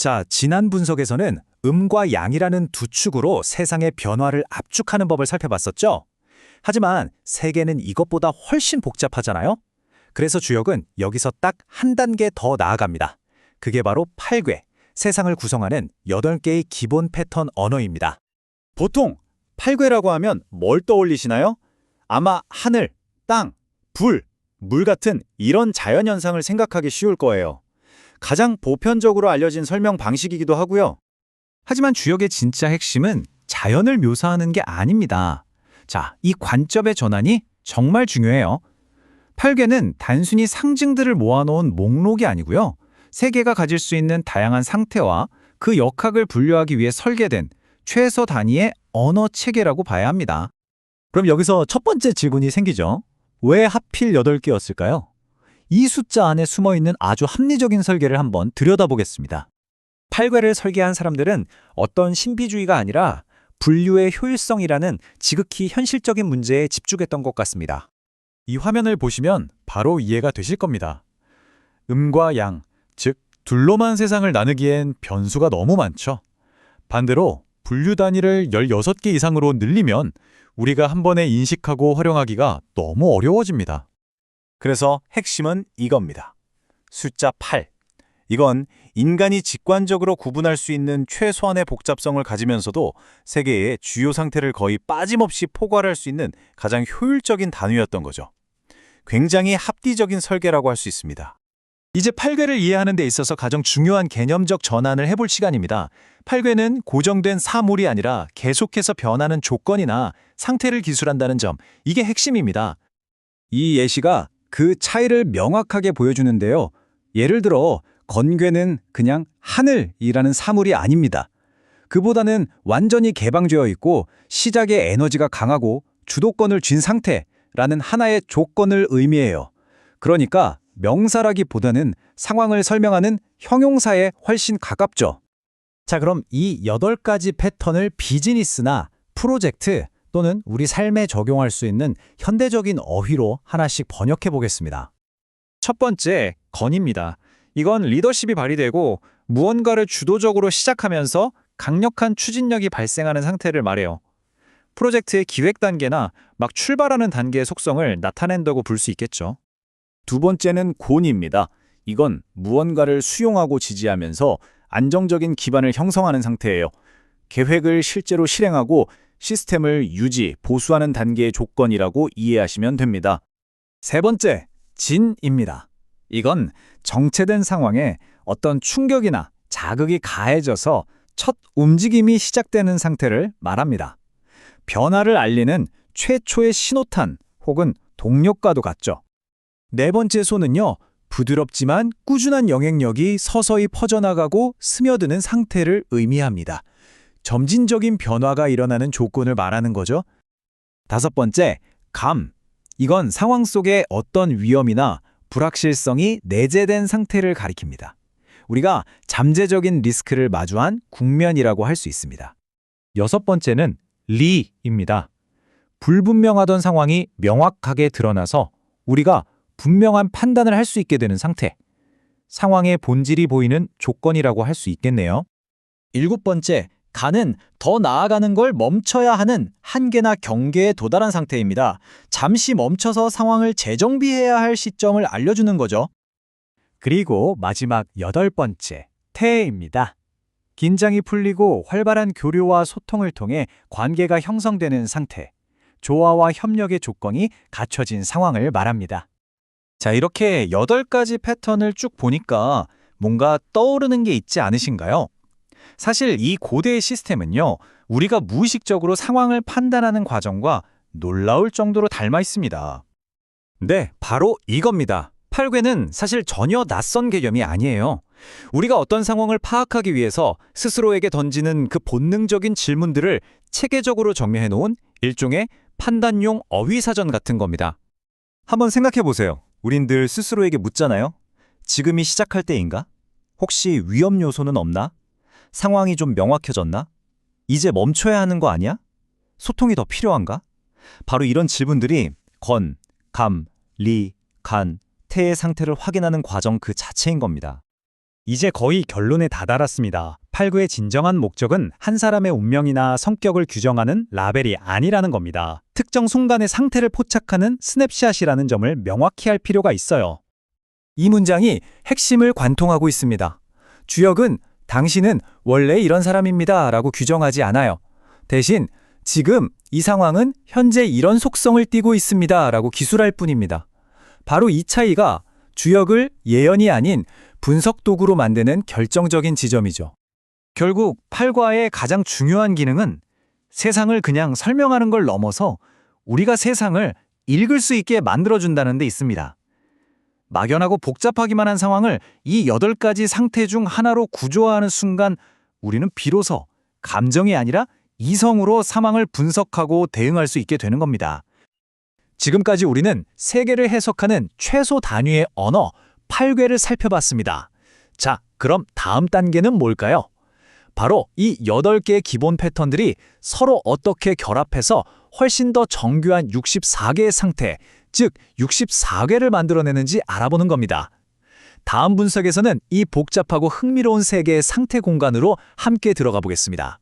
자, 지난 분석에서는 음과 양이라는 두 축으로 세상의 변화를 압축하는 법을 살펴봤었죠? 하지만 세계는 이것보다 훨씬 복잡하잖아요? 그래서 주역은 여기서 딱 한 단계 더 나아갑니다. 그게 바로 8궤, 세상을 구성하는 8개의 기본 패턴 언어입니다. 보통 8궤라고 하면 뭘 떠올리시나요? 아마 하늘, 땅, 불, 물 같은 이런 자연현상을 생각하기 쉬울 거예요. 가장 보편적으로 알려진 설명 방식이기도 하고요. 하지만 주역의 진짜 핵심은 자연을 묘사하는 게 아닙니다. 자, 이 관점의 전환이 정말 중요해요. 8궤는 단순히 상징들을 모아놓은 목록이 아니고요. 세계가 가질 수 있는 다양한 상태와 그 역학을 분류하기 위해 설계된 최소 단위의 언어 체계라고 봐야 합니다. 그럼 여기서 첫 번째 질문이 생기죠. 왜 하필 8개였을까요? 이 숫자 안에 숨어있는 아주 합리적인 설계를 한번 들여다보겠습니다. 8궤를 설계한 사람들은 어떤 신비주의가 아니라 분류의 효율성이라는 지극히 현실적인 문제에 집중했던 것 같습니다. 이 화면을 보시면 바로 이해가 되실 겁니다. 음과 양, 즉 둘로만 세상을 나누기엔 변수가 너무 많죠. 반대로 분류 단위를 16개 이상으로 늘리면 우리가 한 번에 인식하고 활용하기가 너무 어려워집니다. 그래서 핵심은 이겁니다. 숫자 8. 이건 인간이 직관적으로 구분할 수 있는 최소한의 복잡성을 가지면서도 세계의 주요 상태를 거의 빠짐없이 포괄할 수 있는 가장 효율적인 단위였던 거죠. 굉장히 합리적인 설계라고 할 수 있습니다. 이제 8궤를 이해하는 데 있어서 가장 중요한 개념적 전환을 해볼 시간입니다. 8궤는 고정된 사물이 아니라 계속해서 변하는 조건이나 상태를 기술한다는 점, 이게 핵심입니다. 이 예시가 그 차이를 명확하게 보여주는데요. 예를 들어 건궤는 그냥 하늘이라는 사물이 아닙니다. 그보다는 완전히 개방되어 있고 시작의 에너지가 강하고 주도권을 쥔 상태라는 하나의 조건을 의미해요. 그러니까 명사라기보다는 상황을 설명하는 형용사에 훨씬 가깝죠. 자, 그럼 이 8가지 패턴을 비즈니스나 프로젝트 또는 우리 삶에 적용할 수 있는 현대적인 어휘로 하나씩 번역해 보겠습니다. 첫 번째, 건입니다. 이건 리더십이 발휘되고 무언가를 주도적으로 시작하면서 강력한 추진력이 발생하는 상태를 말해요. 프로젝트의 기획 단계나 막 출발하는 단계의 속성을 나타낸다고 볼 수 있겠죠. 두 번째는 곤입니다. 이건 무언가를 수용하고 지지하면서 안정적인 기반을 형성하는 상태예요. 계획을 실제로 실행하고 시스템을 유지, 보수하는 단계의 조건이라고 이해하시면 됩니다. 세 번째, 진입니다. 이건 정체된 상황에 어떤 충격이나 자극이 가해져서 첫 움직임이 시작되는 상태를 말합니다. 변화를 알리는 최초의 신호탄 혹은 동력과도 같죠. 네 번째 소는요, 부드럽지만 꾸준한 영향력이 서서히 퍼져나가고 스며드는 상태를 의미합니다. 점진적인 변화가 일어나는 조건을 말하는 거죠. 다섯 번째, 감. 이건 상황 속에 어떤 위험이나 불확실성이 내재된 상태를 가리킵니다. 우리가 잠재적인 리스크를 마주한 국면이라고 할 수 있습니다. 여섯 번째는 리입니다. 불분명하던 상황이 명확하게 드러나서 우리가 분명한 판단을 할 수 있게 되는 상태. 상황의 본질이 보이는 조건이라고 할 수 있겠네요. 일곱 번째, 가는 더 나아가는 걸 멈춰야 하는 한계나 경계에 도달한 상태입니다. 잠시 멈춰서 상황을 재정비해야 할 시점을 알려주는 거죠. 그리고 마지막 8번째, 태입니다. 긴장이 풀리고 활발한 교류와 소통을 통해 관계가 형성되는 상태, 조화와 협력의 조건이 갖춰진 상황을 말합니다. 자, 이렇게 8가지 패턴을 쭉 보니까 뭔가 떠오르는 게 있지 않으신가요? 사실 이 고대의 시스템은요, 우리가 무의식적으로 상황을 판단하는 과정과 놀라울 정도로 닮아 있습니다. 네, 바로 이겁니다. 8궤는 사실 전혀 낯선 개념이 아니에요. 우리가 어떤 상황을 파악하기 위해서 스스로에게 던지는 그 본능적인 질문들을 체계적으로 정리해 놓은 일종의 판단용 어휘사전 같은 겁니다. 한번 생각해 보세요. 우린 늘 스스로에게 묻잖아요. 지금이 시작할 때인가? 혹시 위험 요소는 없나? 상황이 좀 명확해졌나? 이제 멈춰야 하는 거 아니야? 소통이 더 필요한가? 바로 이런 질문들이 건, 감, 리, 간, 태의 상태를 확인하는 과정 그 자체인 겁니다. 이제 거의 결론에 다다랐습니다. 8구의 진정한 목적은 한 사람의 운명이나 성격을 규정하는 라벨이 아니라는 겁니다. 특정 순간의 상태를 포착하는 스냅샷이라는 점을 명확히 할 필요가 있어요. 이 문장이 핵심을 관통하고 있습니다. 주역은 당신은 원래 이런 사람입니다 라고 규정하지 않아요. 대신 지금 이 상황은 현재 이런 속성을 띠고 있습니다 라고 기술할 뿐입니다. 바로 이 차이가 주역을 예언이 아닌 분석 도구로 만드는 결정적인 지점이죠. 결국 8과의 가장 중요한 기능은 세상을 그냥 설명하는 걸 넘어서 우리가 세상을 읽을 수 있게 만들어준다는 데 있습니다. 막연하고 복잡하기만 한 상황을 이 8가지 상태 중 하나로 구조화하는 순간 우리는 비로소 감정이 아니라 이성으로 상황을 분석하고 대응할 수 있게 되는 겁니다. 지금까지 우리는 세계를 해석하는 최소 단위의 언어 8궤를 살펴봤습니다. 자, 그럼 다음 단계는 뭘까요? 바로 이 8개의 기본 패턴들이 서로 어떻게 결합해서 훨씬 더 정교한 64개의 상태, 즉 64궤를 만들어내는지 알아보는 겁니다. 다음 분석에서는 이 복잡하고 흥미로운 세계의 상태 공간으로 함께 들어가 보겠습니다.